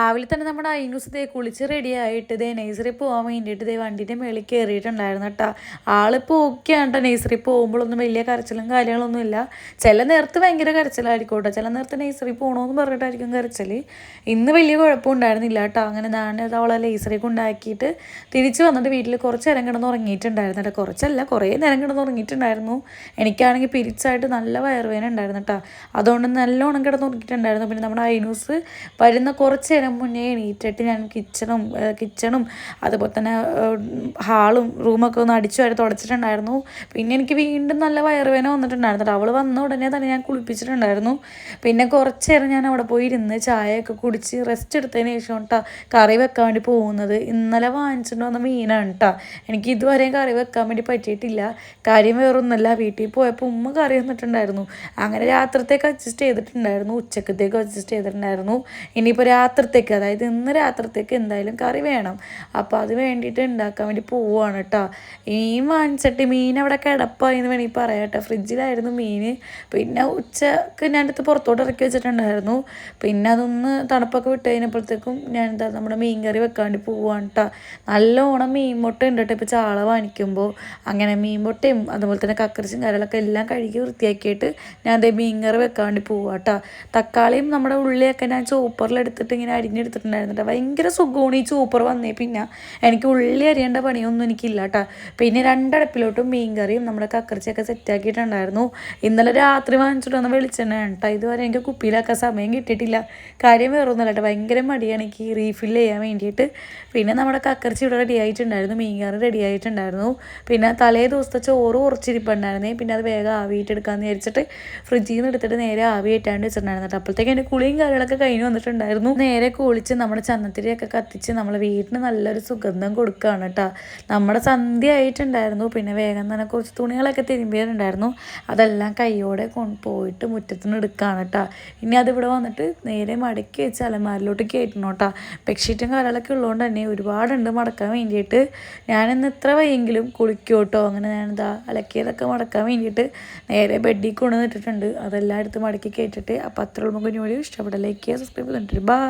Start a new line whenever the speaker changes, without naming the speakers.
രാവിലെ തന്നെ നമ്മുടെ ഐനൂസ് കുളിച്ച് റെഡി ആയിട്ട് നഴ്സറി പോകാൻ വേണ്ടിയിട്ട് വണ്ടിൻ്റെ മേളിൽ കയറിയിട്ടുണ്ടായിരുന്നു കേട്ടോ. ആളിപ്പോൾ ഓക്കെയാണ് കേട്ടോ. നഴ്സറി പോകുമ്പോഴൊന്നും വലിയ കരച്ചിലും കാര്യങ്ങളൊന്നും ഇല്ല. ചില നേരത്ത് ഭയങ്കര കരച്ചിലായിരിക്കും കേട്ടോ. ചില നേരത്ത് നഴ്സറി പോകണമെന്ന് പറഞ്ഞിട്ടായിരിക്കും കരച്ചിൽ. ഇന്ന് വലിയ കുഴപ്പമുണ്ടായിരുന്നില്ല കേട്ടോ. അങ്ങനെ ഞാനത് അവളെ നഴ്സറിക്ക് ഉണ്ടാക്കിയിട്ട് തിരിച്ച് വന്നിട്ട് വീട്ടിൽ കുറച്ച് നേരം കിടന്ന് ഉറങ്ങിയിട്ടുണ്ടായിരുന്നു കേട്ടോ. കുറച്ചല്ല, കുറേ നേരം കിടന്ന് ഉറങ്ങിയിട്ടുണ്ടായിരുന്നു. എനിക്കാണെങ്കിൽ പിരിച്ചായിട്ട് നല്ല വയറുവേദന ഉണ്ടായിരുന്നു കേട്ടോ. അതുകൊണ്ട് നല്ലോണം കിടന്ന് ഉറങ്ങിയിട്ടുണ്ടായിരുന്നു. പിന്നെ നമ്മുടെ ഐനൂസ് വരുന്ന കുറച്ച് നേരം മുന്നേ എണീറ്റിട്ട് ഞാൻ കിച്ചണും അതുപോലെ തന്നെ ഹാളും റൂമൊക്കെ ഒന്ന് അടിച്ചു വരെ തുടച്ചിട്ടുണ്ടായിരുന്നു. പിന്നെ എനിക്ക് വീണ്ടും നല്ല വയറുവേദന വന്നിട്ടുണ്ടായിരുന്നു. അവൾ വന്ന ഉടനെ തന്നെ ഞാൻ കുളിപ്പിച്ചിട്ടുണ്ടായിരുന്നു. പിന്നെ കുറച്ച് നേരം ഞാൻ അവിടെ പോയി ഇരുന്ന് ചായയൊക്കെ കുടിച്ച് റെസ്റ്റ് എടുത്തതിന് ശേഷം കേട്ടോ കറി വെക്കാൻ വേണ്ടി പോകുന്നത്. ഇന്നലെ വാങ്ങിച്ചിട്ട് വന്ന മീനാണ് കേട്ടോ. എനിക്ക് ഇതുവരെയും കറി വെക്കാൻ വേണ്ടി പറ്റിയിട്ടില്ല. കാര്യം വേറൊന്നുമല്ല, വീട്ടിൽ പോയപ്പോൾ ഉമ്മ കറി വന്നിട്ടുണ്ടായിരുന്നു. അങ്ങനെ രാത്രിത്തേക്ക് അഡ്ജസ്റ്റ് ചെയ്തിട്ടുണ്ടായിരുന്നു, ഉച്ചക്കത്തേക്ക് അഡ്ജസ്റ്റ് ചെയ്തിട്ടുണ്ടായിരുന്നു. ഇനിയിപ്പോൾ രാത്രിത്തേക്ക്, അതായത് ഇന്ന് രാത്രിത്തേക്ക് എന്തായാലും കറി വേണം. അപ്പോൾ അത് വേണ്ടിയിട്ട് ഉണ്ടാക്കാൻ വേണ്ടി പോവുകയാണ് കേട്ടോ. മീൻ വാങ്ങിച്ചിട്ട് മീൻ അവിടെ കിടപ്പായി എന്ന് വേണമെങ്കിൽ പറയാം കേട്ടോ. ഫ്രിഡ്ജിലായിരുന്നു മീൻ. പിന്നെ ഉച്ചക്ക് ഞാനെടുത്ത് പുറത്തോട്ട് ഇറക്കി വെച്ചിട്ടുണ്ടായിരുന്നു. പിന്നെ അതൊന്ന് തണുപ്പൊക്കെ വിട്ട് കഴിഞ്ഞപ്പോഴത്തേക്കും ഞാൻ നമ്മുടെ മീൻ കറി വെക്കാൻ വേണ്ടി പോവുകയാണ് കേട്ടോ. നല്ലോണം മീൻ മുട്ട ഉണ്ട് കേട്ടോ ഇപ്പോൾ ചാള വാങ്ങിക്കുമ്പോൾ. അങ്ങനെ മീൻ മുട്ടയും അതുപോലെ തന്നെ കക്കറിച്ചും കരളൊക്കെ എല്ലാം കഴുകി വൃത്തിയാക്കിയിട്ട് ഞാൻ അതേ മീൻ കറി വെക്കാൻ വേണ്ടി പോവുക കേട്ടോ. തക്കാളിയും നമ്മുടെ ഉള്ളിയൊക്കെ ഞാൻ ചോപ്പറിലെടുത്തിട്ട് ഇങ്ങനെ അരിഞ്ഞെടുത്തിട്ടുണ്ടായിരുന്നു. ഭയങ്കര സുഖമാണ് ഈ ചോപ്പർ വന്നേ. പിന്നെ എനിക്ക് ഉള്ളി അരിയേണ്ട പണിയൊന്നും എനിക്കില്ല കേട്ടോ. പിന്നെ രണ്ടടപ്പിലോട്ടും മീൻ കറിയും നമ്മുടെ കക്കറിച്ചൊക്കെ സെറ്റാക്കിയിട്ടുണ്ടായിരുന്നു. ഇന്നലെ രാത്രി വാങ്ങിച്ചിട്ട് വന്ന വെളിച്ചെണ്ണയാണ് കേട്ടോ. ഇതുവരെ എനിക്ക് കുപ്പിയിലാക്കാൻ സമയം കിട്ടിയിട്ടില്ല. കാര്യം വേറൊന്നുമല്ല കേട്ടോ, ഭയങ്കര മടിയാണ് എനിക്ക് റീഫില്ല് ചെയ്യാൻ വേണ്ടിയിട്ട്. പിന്നെ നമ്മുടെ കക്കറിച്ചി ഇവിടെ റെഡി ആയിട്ടുണ്ടായിരുന്നു, മീൻ കറി റെഡി ആയിട്ടുണ്ടായിരുന്നു. പിന്നെ തലേ ദിവസത്തെ ചോറ് കുറച്ചിരിപ്പുണ്ടായിരുന്നേ. പിന്നെ അത് വേഗം ആവിയിട്ടെടുക്കാമെന്ന് വിചാരിച്ചിട്ട് ഫ്രിഡ്ജിൽ നിന്ന് എടുത്തിട്ട് നേരെ ആവിയിട്ടാണ്ട് വെച്ചിട്ടുണ്ടായിരുന്നു കേട്ടോ. അപ്പോഴത്തേക്ക് എൻ്റെ കുളിയും കാര്യങ്ങളൊക്കെ കഴിഞ്ഞ് വന്നിട്ടുണ്ടായിരുന്നു. നേരെ കുളിച്ച് നമ്മുടെ ചന്ദനത്തിരിയൊക്കെ കത്തിച്ച് നമ്മൾ വീട്ടിന് നല്ലൊരു സുഗന്ധം കൊടുക്കുകയാണ് കേട്ടോ. നമ്മുടെ സന്ധ്യ ആയിട്ടുണ്ടായിരുന്നു. പിന്നെ വേഗം തന്നെ കുറച്ച് തുണികളൊക്കെ തിരുമ്പിയിട്ടുണ്ടായിരുന്നു. അതെല്ലാം കൈയോടെ പോയിട്ട് മുറ്റത്തുനിന്ന് എടുക്കുകയാണ് കേട്ടോ. ഇനി അതിവിടെ വന്നിട്ട് നേരെ മടക്കി വെച്ച് അലമാരിലോട്ട് കയറ്റണം കേട്ടോ. ബെഡ്ഷീറ്റും കാര്യങ്ങളൊക്കെ ഉള്ളതുകൊണ്ട് തന്നെ ഒരുപാടുണ്ട് മടക്കാൻ വേണ്ടിയിട്ട്. ഞാനിന്ന് ഇത്ര വയ്യെങ്കിലും കുളിക്കും കേട്ടോ. അങ്ങനെ ഞാനിതാ അലക്കിയതൊക്കെ മടക്കാൻ വേണ്ടിയിട്ട് നേരെ ബെഡിൽ കൊണ്ടുവന്നിട്ടിട്ടുണ്ട്. അതെല്ലാം എടുത്ത് മടക്കി കയറ്റിട്ട്. അപ്പോൾ അത്ര ഉള്ളൂ. കുഞ്ഞു വീഡിയോ ഇഷ്ടപ്പെട്ട ലൈക്ക് ചെയ്യുക, സബ്സ്ക്രൈബ് ചെയ്തിട്ടുണ്ട്. ബൈ.